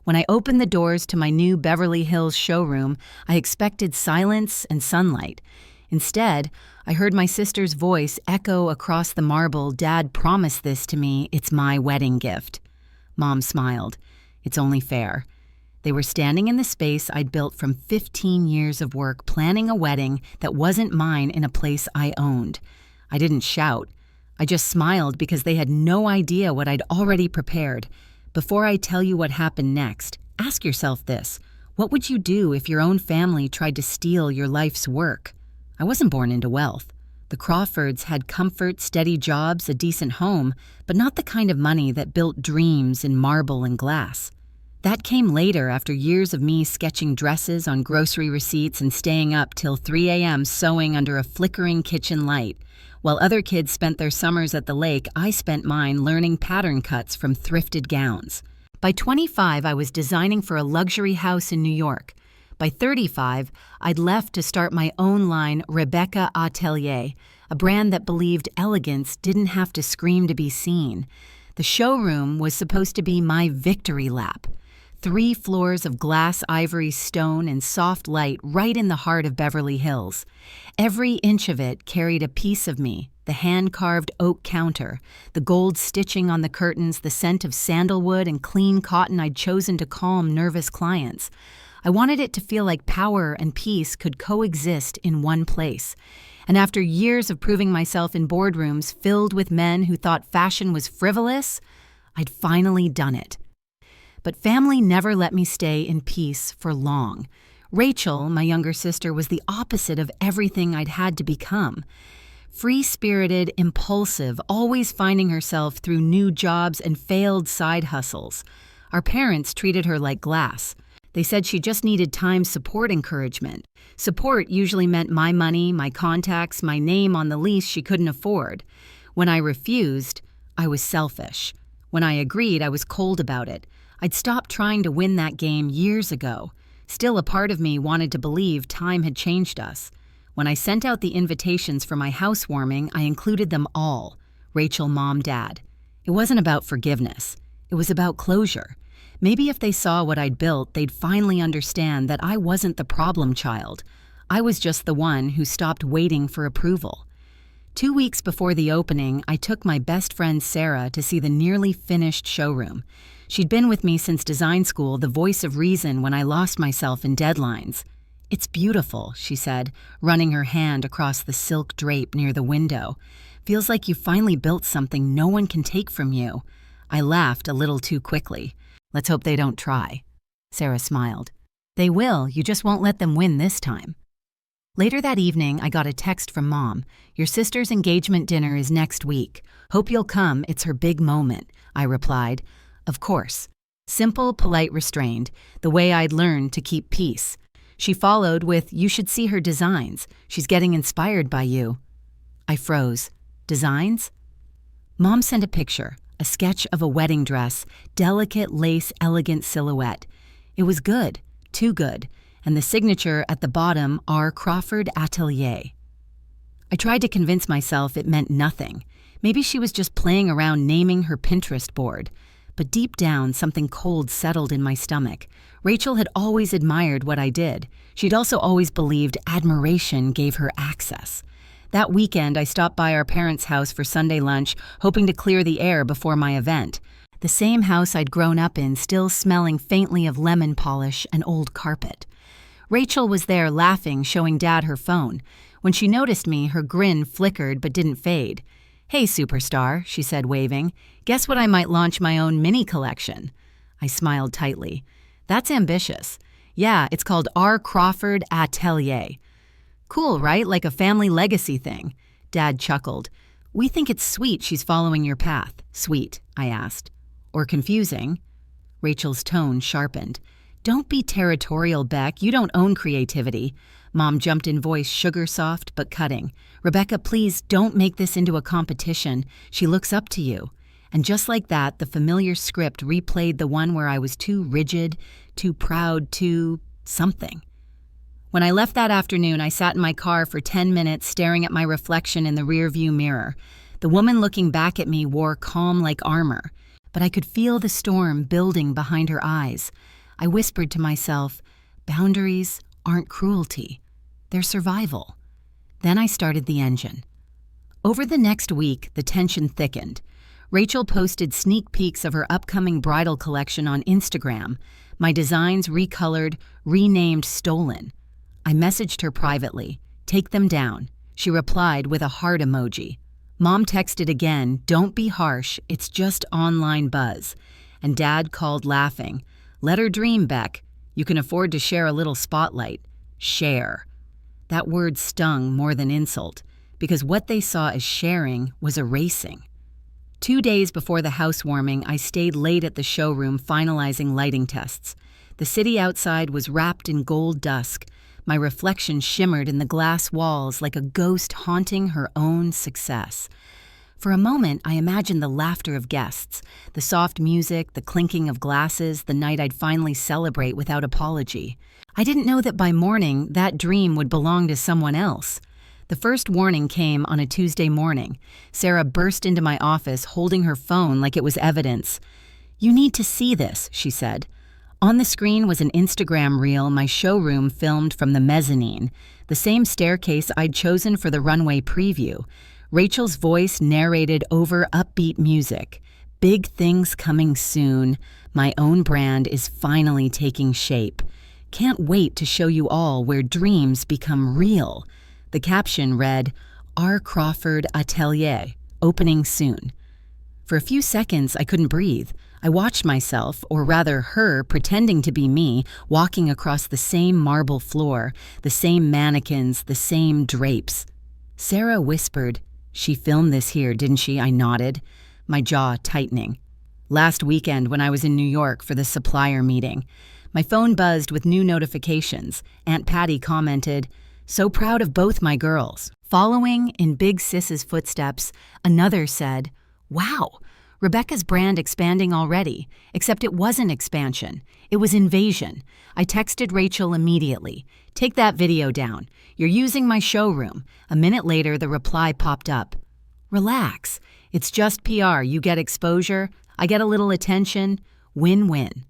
When I opened the doors to my new Beverly Hills showroom, I expected silence and sunlight. Instead, I heard my sister's voice echo across the marble, "Dad promised this to me, it's my wedding gift." Mom smiled. It's only fair. They were standing in the space I'd built from 15 years of work planning a wedding that wasn't mine in a place I owned. I didn't shout. I just smiled because they had no idea what I'd already prepared. Before I tell you what happened next, ask yourself this. What would you do if your own family tried to steal your life's work? I wasn't born into wealth. The Crawfords had comfort, steady jobs, a decent home, but not the kind of money that built dreams in marble and glass. That came later after years of me sketching dresses on grocery receipts and staying up till 3 a.m. sewing under a flickering kitchen light. While other kids spent their summers at the lake, I spent mine learning pattern cuts from thrifted gowns. By 25, I was designing for a luxury house in New York. By 35, I'd left to start my own line, Rebecca Atelier, a brand that believed elegance didn't have to scream to be seen. The showroom was supposed to be my victory lap. 3 floors of glass, ivory, stone, and soft light right in the heart of Beverly Hills. Every inch of it carried a piece of me, the hand-carved oak counter, the gold stitching on the curtains, the scent of sandalwood and clean cotton I'd chosen to calm nervous clients. I wanted it to feel like power and peace could coexist in one place. And after years of proving myself in boardrooms filled with men who thought fashion was frivolous, I'd finally done it. But family never let me stay in peace for long. Rachel, my younger sister, was the opposite of everything I'd had to become. Free-spirited, impulsive, always finding herself through new jobs and failed side hustles. Our parents treated her like glass. They said she just needed time support encouragement. Support usually meant my money, my contacts, my name on the lease she couldn't afford. When I refused, I was selfish. When I agreed, I was cold about it. I'd stopped trying to win that game years ago. Still, a part of me wanted to believe time had changed us. When I sent out the invitations for my housewarming, I included them all. Rachel, Mom, Dad. It wasn't about forgiveness. It was about closure. Maybe if they saw what I'd built, they'd finally understand that I wasn't the problem child. I was just the one who stopped waiting for approval. 2 weeks before the opening, I took my best friend Sarah to see the nearly finished showroom. She'd been with me since design school, the voice of reason when I lost myself in deadlines. "It's beautiful," she said, running her hand across the silk drape near the window. "Feels like you finally built something no one can take from you." I laughed a little too quickly. "Let's hope they don't try." Sarah smiled. "They will, you just won't let them win this time." Later that evening, I got a text from Mom. "Your sister's engagement dinner is next week. Hope you'll come, it's her big moment." I replied, "Of course." Simple, polite, restrained, the way I'd learned to keep peace. She followed with, "You should see her designs. She's getting inspired by you." I froze. Designs? Mom sent a picture, a sketch of a wedding dress, delicate lace, elegant silhouette. It was good, too good, and the signature at the bottom, R. Crawford Atelier. I tried to convince myself it meant nothing. Maybe she was just playing around naming her Pinterest board. But deep down, something cold settled in my stomach. Rachel had always admired what I did. She'd also always believed admiration gave her access. That weekend, I stopped by our parents' house for Sunday lunch, hoping to clear the air before my event. The same house I'd grown up in, still smelling faintly of lemon polish and old carpet. Rachel was there laughing, showing Dad her phone. When she noticed me, her grin flickered but didn't fade. "Hey, superstar," she said, waving. "Guess what, I might launch my own mini collection." I smiled tightly. "That's ambitious." "Yeah, it's called R. Crawford Atelier." "Cool, right? Like a family legacy thing." Dad chuckled. "We think it's sweet she's following your path." "Sweet?" I asked. "Or confusing?" Rachel's tone sharpened. "Don't be territorial, Beck. You don't own creativity." Mom jumped in, voice sugar soft but cutting. "Rebecca, please don't make this into a competition. She looks up to you." And just like that, the familiar script replayed the one where I was too rigid, too proud, too something. When I left that afternoon, I sat in my car for 10 minutes staring at my reflection in the rearview mirror. The woman looking back at me wore calm like armor, but I could feel the storm building behind her eyes. I whispered to myself, boundaries aren't cruelty, they're survival. Then I started the engine. Over the next week, the tension thickened. Rachel posted sneak peeks of her upcoming bridal collection on Instagram, my designs recolored, renamed stolen. I messaged her privately, take them down. She replied with a heart emoji. Mom texted again, don't be harsh, it's just online buzz. And Dad called laughing, let her dream, Beck. You can afford to share a little spotlight. Share. That word stung more than insult, because what they saw as sharing was erasing. 2 days before the housewarming, I stayed late at the showroom finalizing lighting tests. The city outside was wrapped in gold dusk. My reflection shimmered in the glass walls like a ghost haunting her own success. For a moment, I imagined the laughter of guests, the soft music, the clinking of glasses, the night I'd finally celebrate without apology. I didn't know that by morning, that dream would belong to someone else. The first warning came on a Tuesday morning. Sarah burst into my office holding her phone like it was evidence. You need to see this, she said. On the screen was an Instagram reel my showroom filmed from the mezzanine, the same staircase I'd chosen for the runway preview. Rachel's voice narrated over upbeat music. Big things coming soon. My own brand is finally taking shape. Can't wait to show you all where dreams become real. The caption read, R. Crawford Atelier, opening soon. For a few seconds, I couldn't breathe. I watched myself, or rather her, pretending to be me, walking across the same marble floor, the same mannequins, the same drapes. Sarah whispered, she filmed this here, didn't she? I nodded, my jaw tightening. Last weekend when I was in New York for the supplier meeting. My phone buzzed with new notifications. Aunt Patty commented, so proud of both my girls. Following in Big Sis's footsteps, another said, wow, Rebecca's brand expanding already, except it wasn't expansion. It was invasion. I texted Rachel immediately. Take that video down. You're using my showroom. A minute later, the reply popped up. Relax. It's just PR. You get exposure. I get a little attention. Win-win.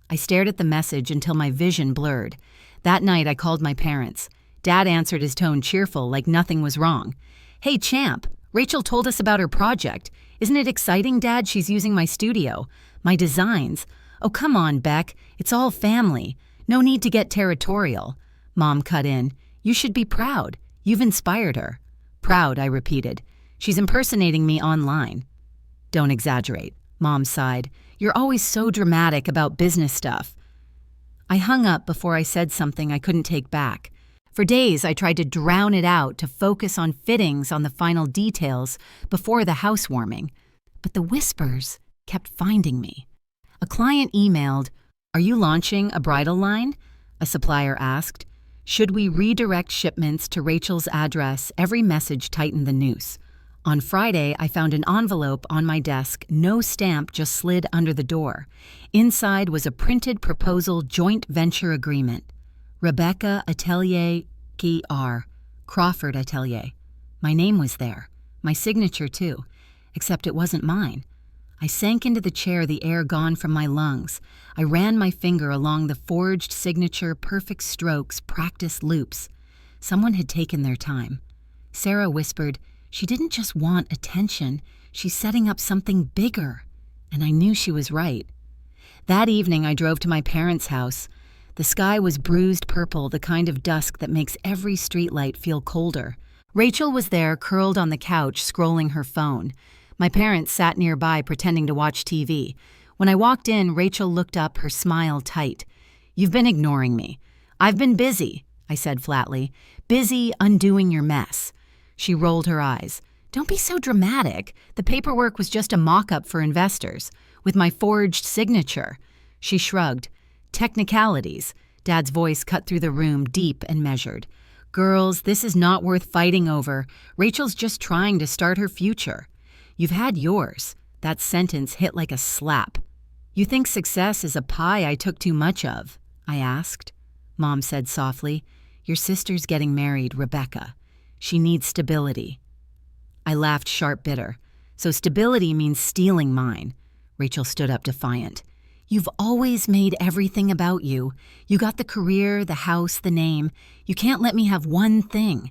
I stared at the message until my vision blurred. That night, I called my parents. Dad answered his tone cheerful, like nothing was wrong. Hey, champ, Rachel told us about her project. Isn't it exciting, Dad? She's using my studio. My designs. Oh, come on, Beck. It's all family. No need to get territorial. Mom cut in. You should be proud. You've inspired her. Proud, I repeated. She's impersonating me online. Don't exaggerate. Mom sighed. You're always so dramatic about business stuff. I hung up before I said something I couldn't take back. For days, I tried to drown it out to focus on fittings on the final details before the housewarming. But the whispers kept finding me. A client emailed, are you launching a bridal line? A supplier asked. Should we redirect shipments to Rachel's address? Every message tightened the noose. On Friday, I found an envelope on my desk, no stamp just slid under the door. Inside was a printed proposal joint venture agreement. Rebecca Atelier K.R. Crawford Atelier. My name was there. My signature, too. Except it wasn't mine. I sank into the chair, the air gone from my lungs. I ran my finger along the forged signature, perfect strokes, practiced loops. Someone had taken their time. Sarah whispered, she didn't just want attention. She's setting up something bigger. And I knew she was right. That evening, I drove to my parents' house. The sky was bruised purple, the kind of dusk that makes every streetlight feel colder. Rachel was there, curled on the couch, scrolling her phone. My parents sat nearby, pretending to watch TV. When I walked in, Rachel looked up, her smile tight. You've been ignoring me. I've been busy, I said flatly. Busy undoing your mess. She rolled her eyes. Don't be so dramatic. The paperwork was just a mock-up for investors, with my forged signature. She shrugged. Technicalities. Dad's voice cut through the room, deep and measured. Girls, this is not worth fighting over. Rachel's just trying to start her future. You've had yours. That sentence hit like a slap. You think success is a pie I took too much of? I asked. Mom said softly, your sister's getting married, Rebecca. She needs stability. I laughed sharp bitter. So stability means stealing mine. Rachel stood up defiant. You've always made everything about you. You got the career, the house, the name. You can't let me have one thing.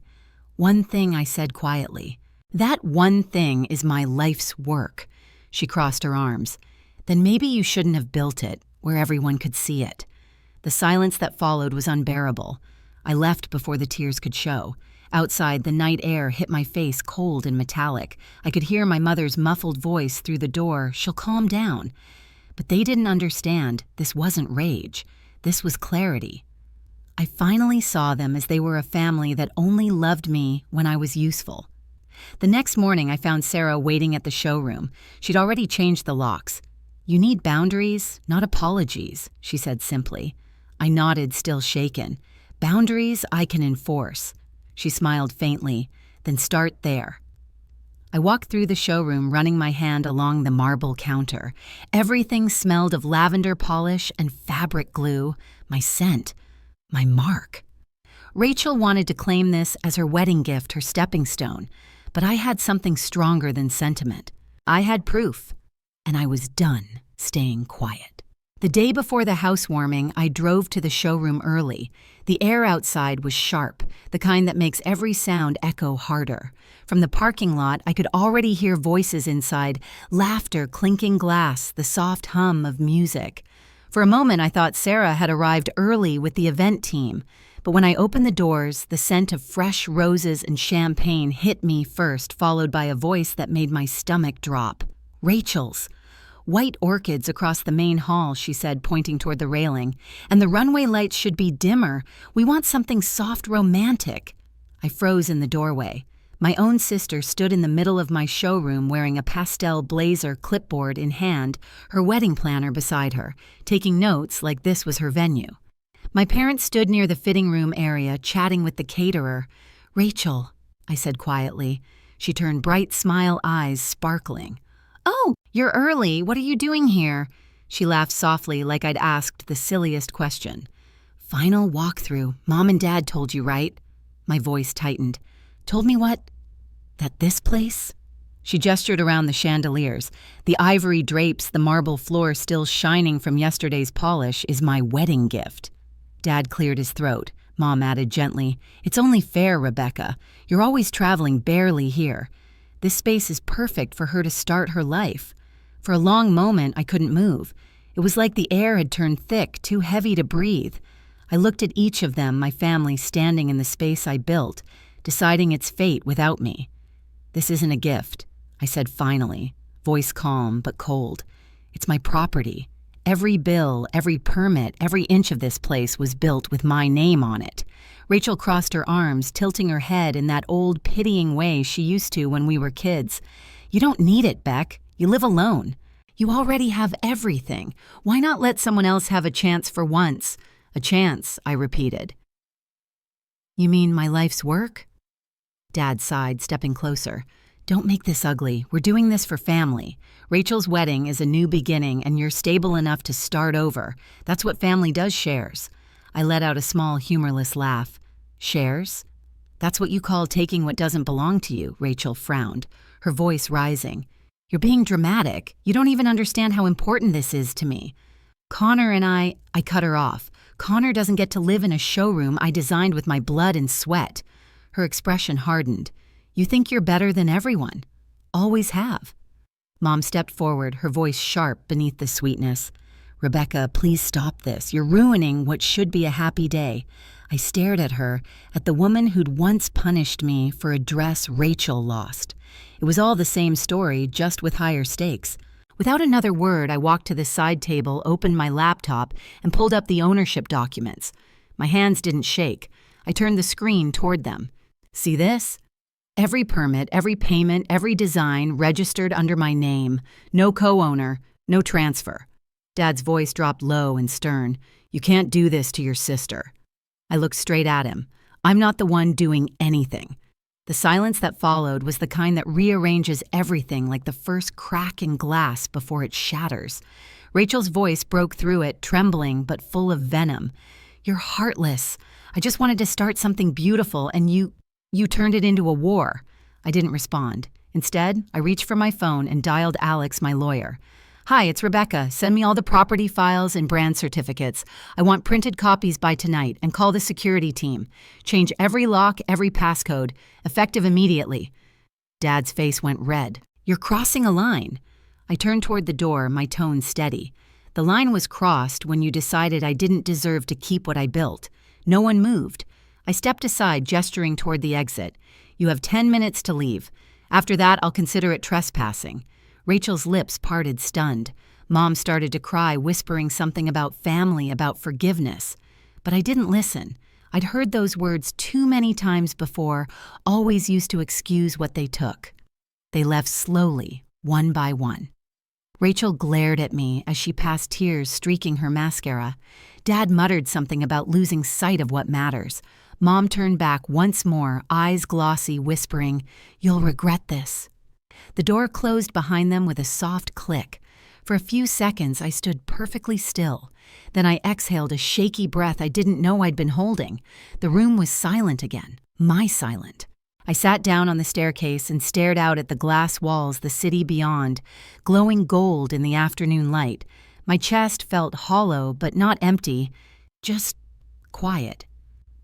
One thing, I said quietly. That one thing is my life's work. She crossed her arms. Then maybe you shouldn't have built it, where everyone could see it. The silence that followed was unbearable. I left before the tears could show. Outside, the night air hit my face cold and metallic. I could hear my mother's muffled voice through the door, "She'll calm down." But they didn't understand. This wasn't rage. This was clarity. I finally saw them as they were a family that only loved me when I was useful. The next morning, I found Sarah waiting at the showroom. She'd already changed the locks. "You need boundaries, not apologies," she said simply. I nodded, still shaken. "Boundaries I can enforce." She smiled faintly. "Then start there." I walked through the showroom, running my hand along the marble counter. Everything smelled of lavender polish and fabric glue, my scent, my mark. Rachel wanted to claim this as her wedding gift, her stepping stone, but I had something stronger than sentiment. I had proof, and I was done staying quiet. The day before the housewarming, I drove to the showroom early. The air outside was sharp, the kind that makes every sound echo harder. From the parking lot, I could already hear voices inside, laughter, clinking glass, the soft hum of music. For a moment, I thought Sarah had arrived early with the event team. But when I opened the doors, the scent of fresh roses and champagne hit me first, followed by a voice that made my stomach drop. Rachel's. "White orchids across the main hall," she said, pointing toward the railing. "And the runway lights should be dimmer. We want something soft, romantic." I froze in the doorway. My own sister stood in the middle of my showroom wearing a pastel blazer, clipboard in hand, her wedding planner beside her, taking notes like this was her venue. My parents stood near the fitting room area, chatting with the caterer. "Rachel," I said quietly. She turned bright smile eyes sparkling. "Oh, you're early. What are you doing here?" She laughed softly like I'd asked the silliest question. "Final walkthrough. Mom and Dad told you, right?" My voice tightened. "Told me what? That this place?" She gestured around the chandeliers. "The ivory drapes, the marble floor still shining from yesterday's polish, is my wedding gift." Dad cleared his throat. Mom added gently, "It's only fair, Rebecca. You're always traveling barely here. This space is perfect for her to start her life." For a long moment, I couldn't move. It was like the air had turned thick, too heavy to breathe. I looked at each of them, my family standing in the space I built, deciding its fate without me. "This isn't a gift," I said finally, voice calm but cold. "It's my property. Every bill, every permit, every inch of this place was built with my name on it." Rachel crossed her arms, tilting her head in that old pitying way she used to when we were kids. "You don't need it, Beck. You live alone. You already have everything. Why not let someone else have a chance for once?" "A chance," I repeated. "You mean my life's work?" Dad sighed, stepping closer. "Don't make this ugly. We're doing this for family. Rachel's wedding is a new beginning, and you're stable enough to start over. That's what family does, shares." I let out a small, humorless laugh. "Shares? That's what you call taking what doesn't belong to you," Rachel frowned, her voice rising. "You're being dramatic. You don't even understand how important this is to me. Connor and I cut her off. "Connor doesn't get to live in a showroom I designed with my blood and sweat." Her expression hardened. "You think you're better than everyone. Always have." Mom stepped forward, her voice sharp beneath the sweetness. "Rebecca, please stop this. You're ruining what should be a happy day." I stared at her, at the woman who'd once punished me for a dress Rachel lost. It was all the same story, just with higher stakes. Without another word, I walked to the side table, opened my laptop, and pulled up the ownership documents. My hands didn't shake. I turned the screen toward them. "See this? Every permit, every payment, every design registered under my name. No co-owner, no transfer." Dad's voice dropped low and stern. "You can't do this to your sister." I looked straight at him. "I'm not the one doing anything." The silence that followed was the kind that rearranges everything like the first crack in glass before it shatters. Rachel's voice broke through it, trembling but full of venom. "You're heartless. I just wanted to start something beautiful, and you turned it into a war." I didn't respond. Instead, I reached for my phone and dialed Alex, my lawyer. Hi, it's Rebecca. Send me all the property files and brand certificates. I want printed copies by tonight and call the security team. Change every lock, every passcode. Effective immediately. Dad's face went red. You're crossing a line. I turned toward the door, my tone steady. The line was crossed when you decided I didn't deserve to keep what I built. No one moved. I stepped aside, gesturing toward the exit. You have 10 minutes to leave. After that, I'll consider it trespassing. Rachel's lips parted, stunned. Mom started to cry, whispering something about family, about forgiveness. But I didn't listen. I'd heard those words too many times before, always used to excuse what they took. They left slowly, one by one. Rachel glared at me as she passed tears streaking her mascara. Dad muttered something about losing sight of what matters. Mom turned back once more, eyes glossy, whispering, "You'll regret this." The door closed behind them with a soft click. For a few seconds, I stood perfectly still. Then I exhaled a shaky breath I didn't know I'd been holding. The room was silent again, my silent. I sat down on the staircase and stared out at the glass walls, the city beyond, glowing gold in the afternoon light. My chest felt hollow, but not empty, just quiet.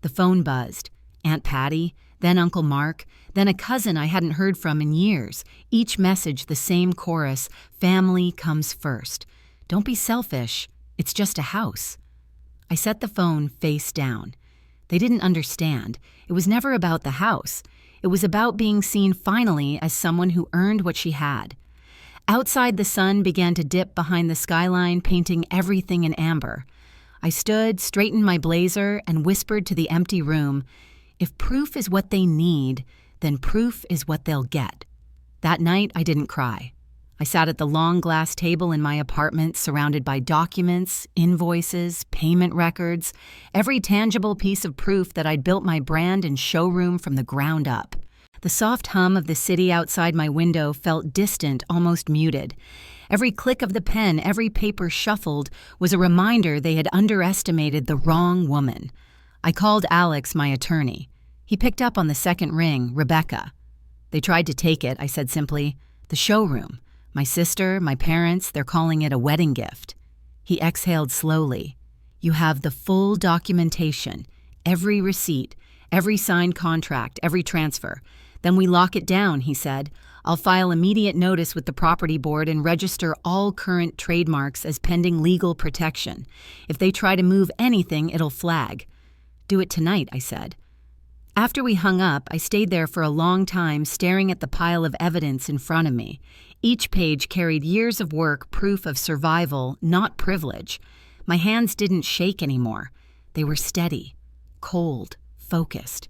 The phone buzzed. Aunt Patty, then Uncle Mark, then a cousin I hadn't heard from in years. Each message the same chorus, family comes first. Don't be selfish, it's just a house. I set the phone face down. They didn't understand. It was never about the house. It was about being seen finally as someone who earned what she had. Outside, the sun began to dip behind the skyline, painting everything in amber. I stood, straightened my blazer, and whispered to the empty room, "If proof is what they need, then proof is what they'll get." That night, I didn't cry. I sat at the long glass table in my apartment, surrounded by documents, invoices, payment records, every tangible piece of proof that I'd built my brand and showroom from the ground up. The soft hum of the city outside my window felt distant, almost muted. Every click of the pen, every paper shuffled, was a reminder they had underestimated the wrong woman. I called Alex, my attorney. He picked up on the second ring, Rebecca. "They tried to take it," I said simply. "The showroom. My sister, my parents, they're calling it a wedding gift." He exhaled slowly. "You have the full documentation, every receipt, every signed contract, every transfer. Then we lock it down," he said. "I'll file immediate notice with the property board and register all current trademarks as pending legal protection. If they try to move anything, it'll flag." "Do it tonight," I said. After we hung up, I stayed there for a long time staring at the pile of evidence in front of me. Each page carried years of work, proof of survival, not privilege. My hands didn't shake anymore. They were steady, cold, focused.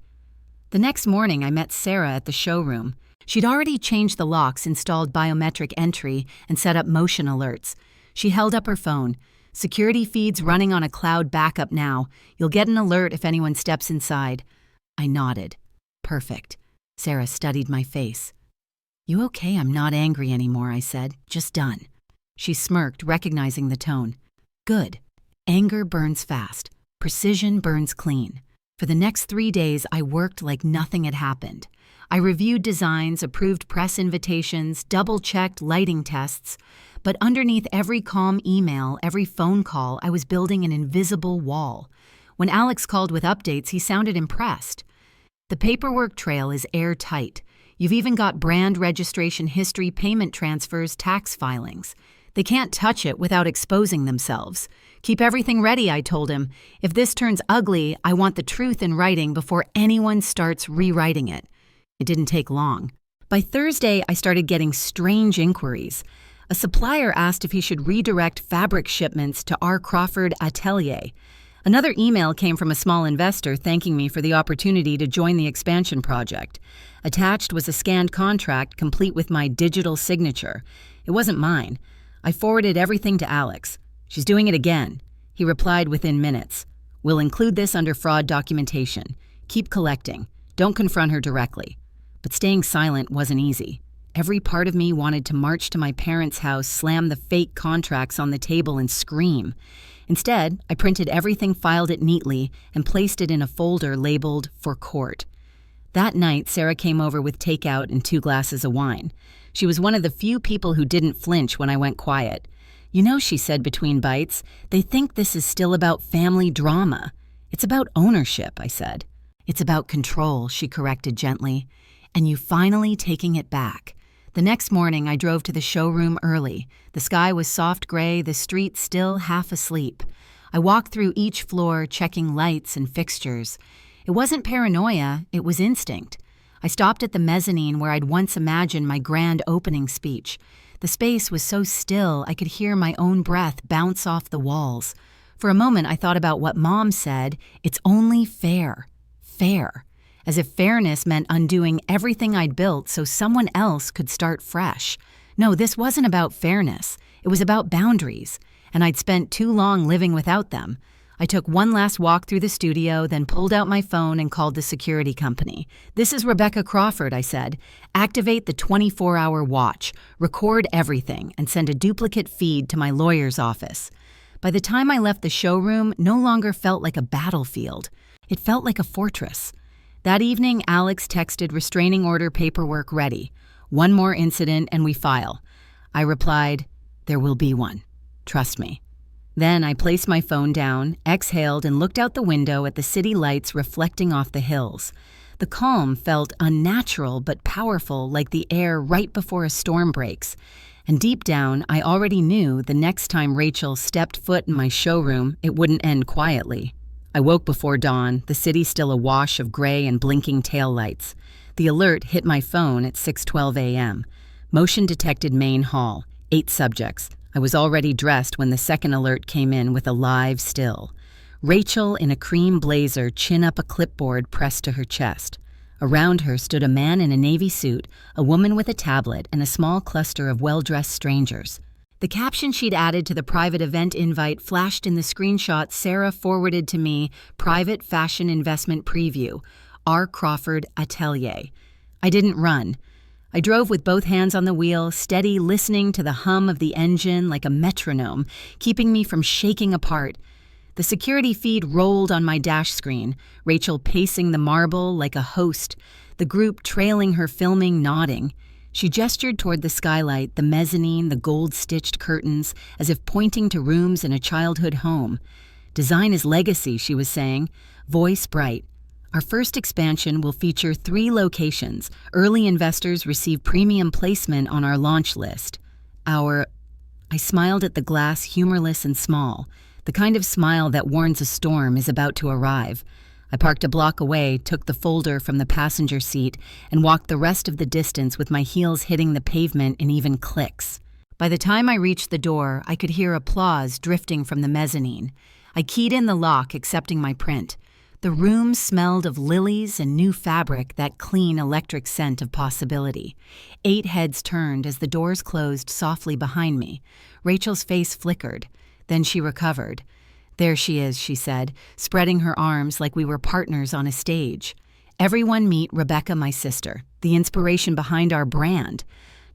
The next morning, I met Sarah at the showroom. She'd already changed the locks, installed biometric entry, and set up motion alerts. She held up her phone. "Security feeds running on a cloud backup now. You'll get an alert if anyone steps inside." I nodded. "Perfect." Sarah studied my face. "You okay? I'm not angry anymore," I said. "Just done." She smirked, recognizing the tone. "Good. Anger burns fast. Precision burns clean." For the next 3 days, I worked like nothing had happened. I reviewed designs, approved press invitations, double-checked lighting tests. But underneath every calm email, every phone call, I was building an invisible wall. When Alex called with updates, he sounded impressed. "The paperwork trail is airtight. You've even got brand registration history, payment transfers, tax filings. They can't touch it without exposing themselves. Keep everything ready," I told him. "If this turns ugly, I want the truth in writing before anyone starts rewriting it." It didn't take long. By Thursday, I started getting strange inquiries. A supplier asked if he should redirect fabric shipments to our Crawford atelier. Another email came from a small investor thanking me for the opportunity to join the expansion project. Attached was a scanned contract complete with my digital signature. It wasn't mine. I forwarded everything to Alex. "She's doing it again." He replied within minutes. "We'll include this under fraud documentation. Keep collecting. Don't confront her directly." But staying silent wasn't easy. Every part of me wanted to march to my parents' house, slam the fake contracts on the table, and scream. Instead, I printed everything, filed it neatly, and placed it in a folder labeled "For Court." That night, Sarah came over with takeout and 2 glasses of wine. She was one of the few people who didn't flinch when I went quiet. "You know," she said between bites, "they think this is still about family drama. It's about ownership," I said. "It's about control," she corrected gently, "and you finally taking it back." The next morning, I drove to the showroom early. The sky was soft gray, the street still half asleep. I walked through each floor, checking lights and fixtures. It wasn't paranoia, it was instinct. I stopped at the mezzanine where I'd once imagined my grand opening speech. The space was so still I could hear my own breath bounce off the walls. For a moment, I thought about what Mom said, "It's only fair." Fair. As if fairness meant undoing everything I'd built so someone else could start fresh. No, this wasn't about fairness. It was about boundaries, and I'd spent too long living without them. I took one last walk through the studio, then pulled out my phone and called the security company. "This is Rebecca Crawford," I said. "Activate the 24-hour watch, record everything, and send a duplicate feed to my lawyer's office." By the time I left the showroom, no longer felt like a battlefield. It felt like a fortress. That evening, Alex texted restraining order paperwork ready. "One more incident and we file." I replied, "There will be one. Trust me." Then I placed my phone down, exhaled, and looked out the window at the city lights reflecting off the hills. The calm felt unnatural but powerful, like the air right before a storm breaks. And deep down, I already knew the next time Rachel stepped foot in my showroom, it wouldn't end quietly. I woke before dawn, the city still awash of gray and blinking taillights. The alert hit my phone at 6:12 a.m. Motion detected main hall, 8 subjects. I was already dressed when the second alert came in with a live still. Rachel in a cream blazer, chin up, a clipboard pressed to her chest. Around her stood a man in a navy suit, a woman with a tablet, and a small cluster of well-dressed strangers. The caption she'd added to the private event invite flashed in the screenshot Sarah forwarded to me, "Private Fashion Investment Preview, R. Crawford Atelier." I didn't run. I drove with both hands on the wheel, steady, listening to the hum of the engine like a metronome, keeping me from shaking apart. The security feed rolled on my dash screen, Rachel pacing the marble like a host, the group trailing her filming, nodding. She gestured toward the skylight, the mezzanine, the gold-stitched curtains, as if pointing to rooms in a childhood home. "Design is legacy," she was saying, voice bright. "Our first expansion will feature 3 locations. Early investors receive premium placement on our launch list. I smiled at the glass, humorless and small, the kind of smile that warns a storm is about to arrive. I parked a block away, took the folder from the passenger seat, and walked the rest of the distance with my heels hitting the pavement in even clicks. By the time I reached the door, I could hear applause drifting from the mezzanine. I keyed in the lock, accepting my print. The room smelled of lilies and new fabric, that clean electric scent of possibility. 8 heads turned as the doors closed softly behind me. Rachel's face flickered. Then she recovered. "There she is," she said, spreading her arms like we were partners on a stage. "Everyone meet Rebecca, my sister, the inspiration behind our brand."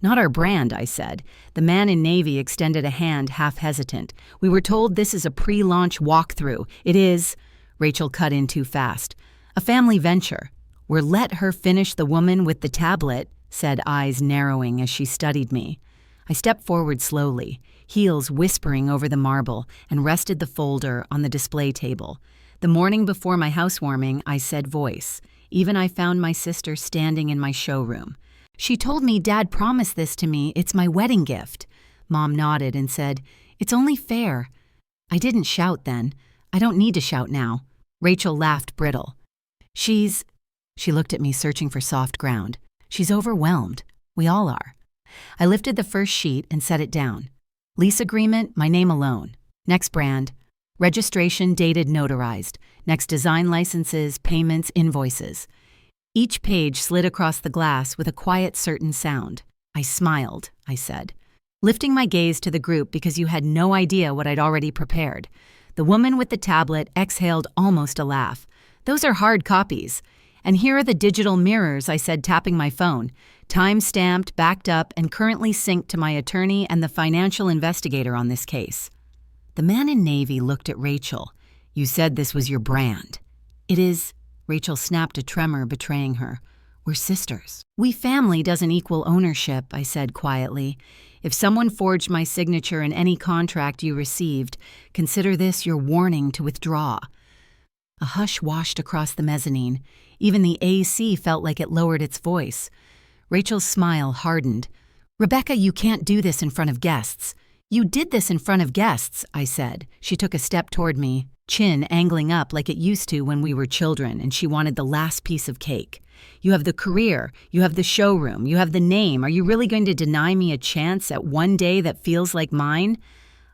"Not our brand," I said. The man in navy extended a hand, half hesitant. "We were told this is a pre-launch walkthrough. It is—" Rachel cut in too fast. "A family venture." Let her finish," the woman with the tablet said, eyes narrowing as she studied me. I stepped forward slowly, heels whispering over the marble, and rested the folder on the display table. The morning before my housewarming, I said voice. Even I found my sister standing in my showroom. "She told me Dad promised this to me. It's my wedding gift." Mom nodded and said, "It's only fair." I didn't shout then. I don't need to shout now. Rachel laughed brittle. She looked at me, searching for soft ground. "She's overwhelmed. We all are." I lifted the first sheet and set it down. Lease agreement, my name alone. Next brand. Registration, dated, notarized. Next design licenses, payments, invoices. Each page slid across the glass with a quiet, certain sound. "I smiled," I said, lifting my gaze to the group because you had no idea what I'd already prepared. The woman with the tablet exhaled almost a laugh. "Those are hard copies. And here are the digital mirrors," I said, tapping my phone. "Time-stamped, backed up, and currently synced to my attorney and the financial investigator on this case." The man in navy looked at Rachel. "You said this was your brand." "It is." Rachel snapped, a tremor betraying her. We're sisters. We family doesn't equal ownership, I said quietly. If someone forged my signature in any contract you received, consider this your warning to withdraw. A hush washed across the mezzanine. Even the AC felt like it lowered its voice. Rachel's smile hardened. Rebecca, you can't do this in front of guests. You did this in front of guests, I said. She took a step toward me, chin angling up like it used to when we were children, and she wanted the last piece of cake. You have the career, you have the showroom, you have the name. Are you really going to deny me a chance at one day that feels like mine?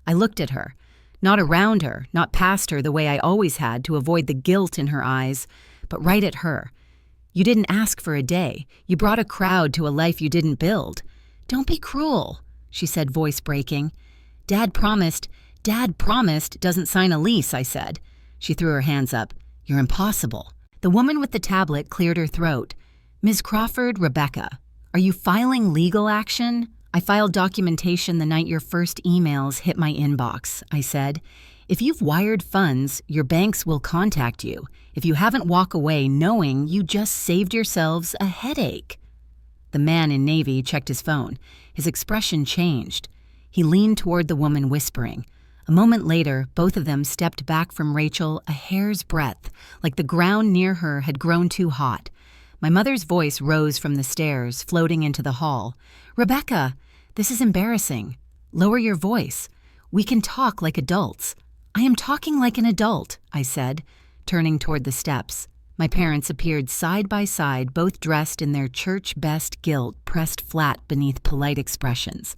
I looked at her. Not around her, not past her the way I always had to avoid the guilt in her eyes, but right at her. You didn't ask for a day. You brought a crowd to a life you didn't build. Don't be cruel, she said, voice breaking. Dad promised doesn't sign a lease, I said. She threw her hands up. You're impossible. The woman with the tablet cleared her throat. Ms. Crawford, Rebecca, are you filing legal action? I filed documentation the night your first emails hit my inbox, I said. If you've wired funds, your banks will contact you. If you haven't, walk away knowing you just saved yourselves a headache. The man in navy checked his phone. His expression changed. He leaned toward the woman, whispering. A moment later, both of them stepped back from Rachel a hair's breadth, like the ground near her had grown too hot. My mother's voice rose from the stairs, floating into the hall. Rebecca, this is embarrassing. Lower your voice. We can talk like adults. I am talking like an adult, I said, turning toward the steps. My parents appeared side by side, both dressed in their church-best gilt pressed flat beneath polite expressions.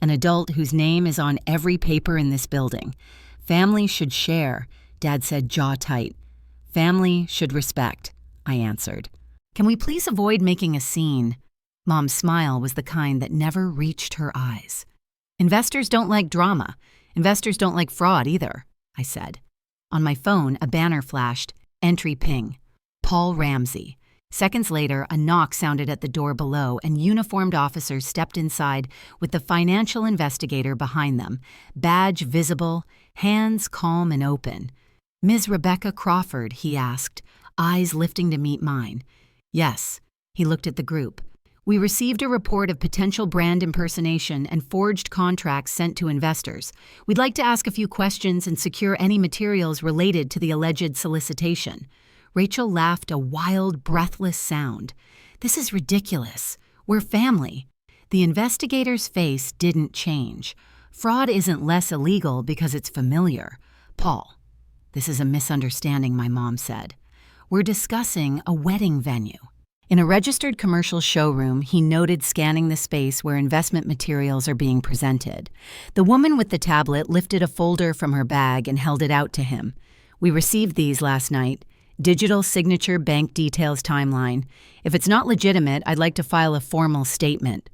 An adult whose name is on every paper in this building. Family should share, Dad said, jaw tight. Family should respect, I answered. Can we please avoid making a scene? Mom's smile was the kind that never reached her eyes. Investors don't like drama. Investors don't like fraud either, I said. On my phone, a banner flashed. Entry ping. Paul Ramsey. Seconds later, a knock sounded at the door below, and uniformed officers stepped inside with the financial investigator behind them, badge visible, hands calm and open. Ms. Rebecca Crawford, he asked, eyes lifting to meet mine. Yes, he looked at the group. We received a report of potential brand impersonation and forged contracts sent to investors. We'd like to ask a few questions and secure any materials related to the alleged solicitation. Rachel laughed a wild, breathless sound. This is ridiculous. We're family. The investigator's face didn't change. Fraud isn't less illegal because it's familiar. Paul, this is a misunderstanding, my mom said. We're discussing a wedding venue. In a registered commercial showroom, he noted, scanning the space where investment materials are being presented. The woman with the tablet lifted a folder from her bag and held it out to him. We received these last night. Digital signature bank details timeline. If it's not legitimate, I'd like to file a formal statement.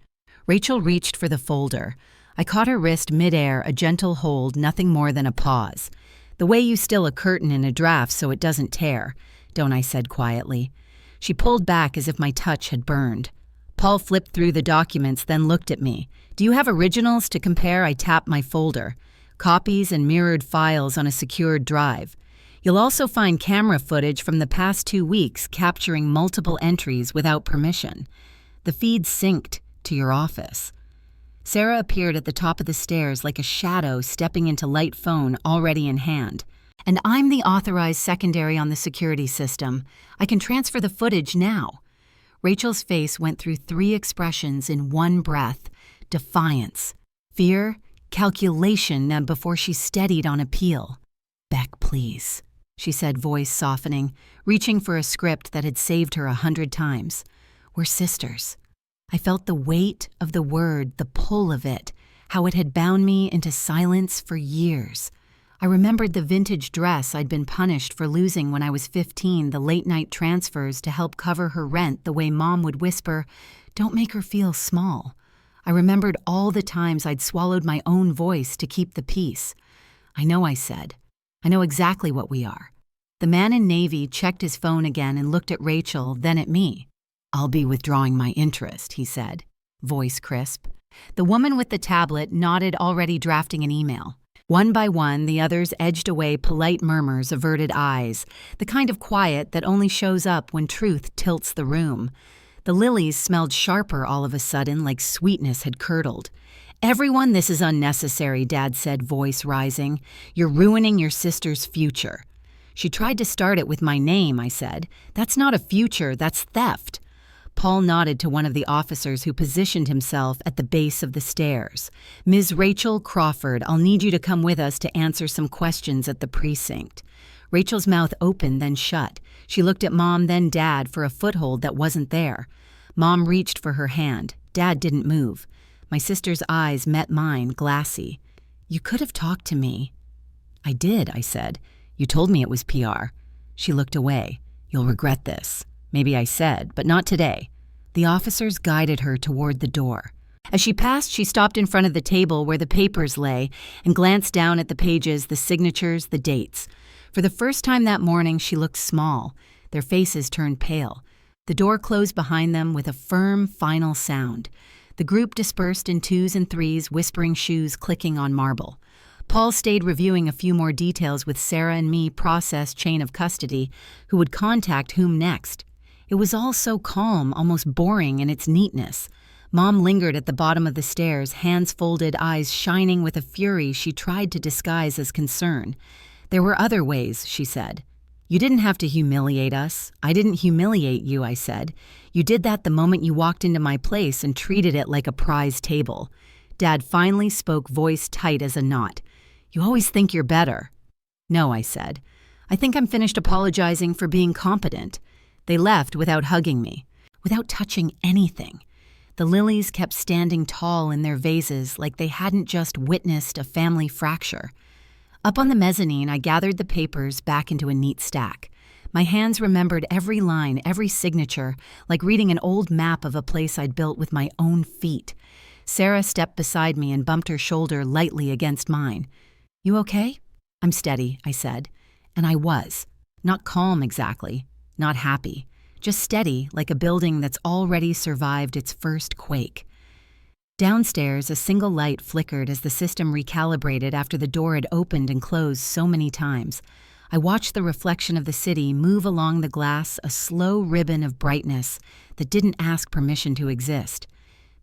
Rachel reached for the folder. I caught her wrist midair, a gentle hold, nothing more than a pause. The way you still a curtain in a draft so it doesn't tear, don't I said quietly. She pulled back as if my touch had burned. Paul flipped through the documents, then looked at me. Do you have originals to compare? I tapped my folder. Copies and mirrored files on a secured drive. You'll also find camera footage from the past 2 weeks capturing multiple entries without permission. The feed synced to your office. Sarah appeared at the top of the stairs like a shadow stepping into light phone already in hand. And I'm the authorized secondary on the security system. I can transfer the footage now. Rachel's face went through 3 expressions in one breath. Defiance, fear, calculation, and before she steadied on appeal. Beck, please, she said, voice softening, reaching for a script that had saved her 100 times. We're sisters. I felt the weight of the word, the pull of it, how it had bound me into silence for years. I remembered the vintage dress I'd been punished for losing when I was 15, the late-night transfers to help cover her rent, the way Mom would whisper, "Don't make her feel small." I remembered all the times I'd swallowed my own voice to keep the peace. I know, I said. I know exactly what we are. The man in navy checked his phone again and looked at Rachel, then at me. I'll be withdrawing my interest, he said, voice crisp. The woman with the tablet nodded, already drafting an email. One by one, the others edged away, polite murmurs, averted eyes, the kind of quiet that only shows up when truth tilts the room. The lilies smelled sharper all of a sudden, like sweetness had curdled. "Everyone, this is unnecessary," Dad said, voice rising. "You're ruining your sister's future." "She tried to start it with my name," I said. "That's not a future, that's theft." Paul nodded to one of the officers who positioned himself at the base of the stairs. "Ms. Rachel Crawford, I'll need you to come with us to answer some questions at the precinct." Rachel's mouth opened, then shut. She looked at Mom, then Dad, for a foothold that wasn't there. Mom reached for her hand. Dad didn't move. My sister's eyes met mine, glassy. "You could have talked to me." "I did," I said. "You told me it was PR." She looked away. "You'll regret this." "Maybe I said, but not today." The officers guided her toward the door. As she passed, she stopped in front of the table where the papers lay and glanced down at the pages, the signatures, the dates. For the first time that morning, she looked small. Their faces turned pale. The door closed behind them with a firm, final sound. The group dispersed in twos and threes, whispering shoes clicking on marble. Paul stayed reviewing a few more details with Sarah and me, process chain of custody, who would contact whom next. It was all so calm, almost boring in its neatness. Mom lingered at the bottom of the stairs, hands folded, eyes shining with a fury she tried to disguise as concern. "There were other ways," she said. "You didn't have to humiliate us." "I didn't humiliate you," I said. "You did that the moment you walked into my place and treated it like a prize table." Dad finally spoke, voice tight as a knot. "You always think you're better." "No," I said. "I think I'm finished apologizing for being competent." They left without hugging me, without touching anything. The lilies kept standing tall in their vases like they hadn't just witnessed a family fracture. Up on the mezzanine, I gathered the papers back into a neat stack. My hands remembered every line, every signature, like reading an old map of a place I'd built with my own feet. Sarah stepped beside me and bumped her shoulder lightly against mine. "You okay?" "I'm steady," I said. And I was. Not calm exactly, not happy, just steady like a building that's already survived its first quake. Downstairs, a single light flickered as the system recalibrated after the door had opened and closed so many times. I watched the reflection of the city move along the glass, a slow ribbon of brightness that didn't ask permission to exist.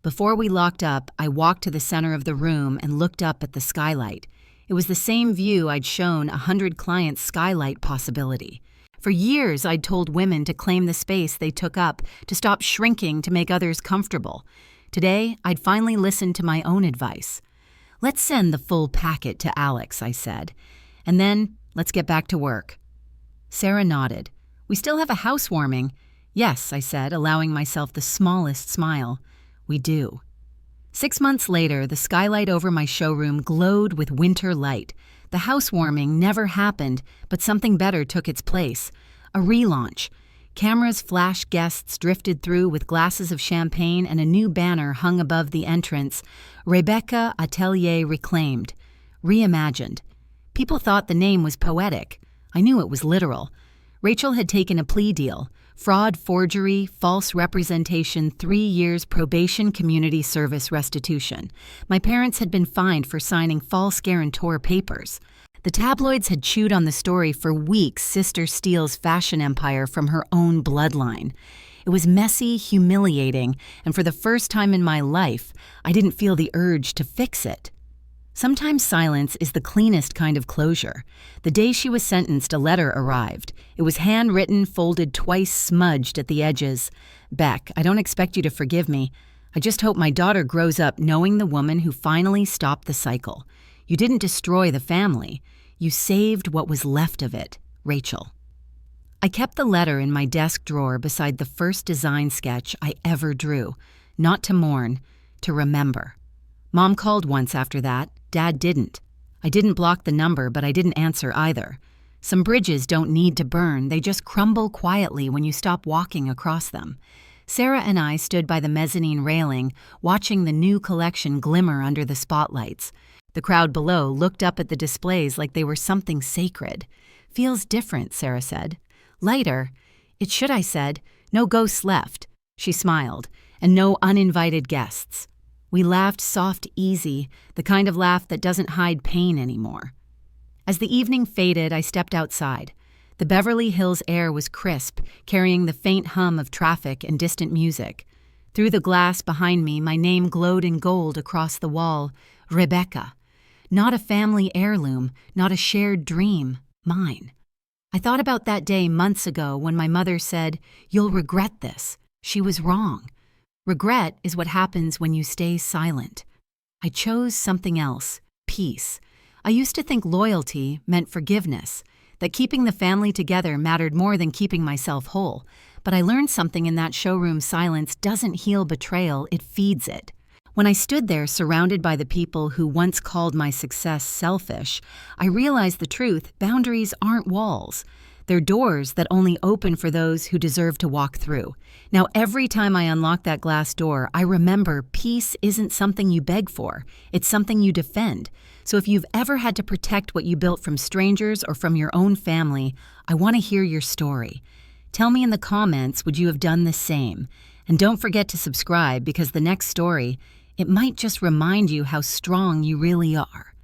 Before we locked up, I walked to the center of the room and looked up at the skylight. It was the same view I'd shown 100 clients' skylight possibility. For years, I'd told women to claim the space they took up, to stop shrinking to make others comfortable. Today, I'd finally listened to my own advice. "Let's send the full packet to Alex," I said. "And then, let's get back to work." Sarah nodded. "We still have a housewarming." "Yes," I said, allowing myself the smallest smile. "We do." 6 months later, the skylight over my showroom glowed with winter light. The housewarming never happened, but something better took its place. A relaunch. Cameras flashed, guests drifted through with glasses of champagne, and a new banner hung above the entrance. Rebecca Atelier Reclaimed. Reimagined. People thought the name was poetic. I knew it was literal. Rachel had taken a plea deal. Fraud, forgery, false representation, 3 years probation, community service restitution. My parents had been fined for signing false guarantor papers. The tabloids had chewed on the story for weeks. Sister steals fashion empire from her own bloodline. It was messy, humiliating, and for the first time in my life, I didn't feel the urge to fix it. Sometimes silence is the cleanest kind of closure. The day she was sentenced, a letter arrived. It was handwritten, folded twice, smudged at the edges. "Beck, I don't expect you to forgive me. I just hope my daughter grows up knowing the woman who finally stopped the cycle. You didn't destroy the family. You saved what was left of it. Rachel." I kept the letter in my desk drawer beside the first design sketch I ever drew. Not to mourn, to remember. Mom called once after that. Dad didn't. I didn't block the number, but I didn't answer either. Some bridges don't need to burn. They just crumble quietly when you stop walking across them. Sarah and I stood by the mezzanine railing, watching the new collection glimmer under the spotlights. The crowd below looked up at the displays like they were something sacred. "Feels different," Sarah said. "Lighter." "It should," I said. "No ghosts left." She smiled. "And no uninvited guests." We laughed soft, easy, the kind of laugh that doesn't hide pain anymore. As the evening faded, I stepped outside. The Beverly Hills air was crisp, carrying the faint hum of traffic and distant music. Through the glass behind me, my name glowed in gold across the wall, Rebecca. Not a family heirloom, not a shared dream, mine. I thought about that day months ago when my mother said, "You'll regret this." She was wrong. Regret is what happens when you stay silent. I chose something else, peace. I used to think loyalty meant forgiveness, that keeping the family together mattered more than keeping myself whole. But I learned something in that showroom silence doesn't heal betrayal, it feeds it. When I stood there surrounded by the people who once called my success selfish, I realized the truth: boundaries aren't walls. They're doors that only open for those who deserve to walk through. Now, every time I unlock that glass door, I remember peace isn't something you beg for. It's something you defend. So if you've ever had to protect what you built from strangers or from your own family, I want to hear your story. Tell me in the comments, would you have done the same? And don't forget to subscribe, because the next story, it might just remind you how strong you really are.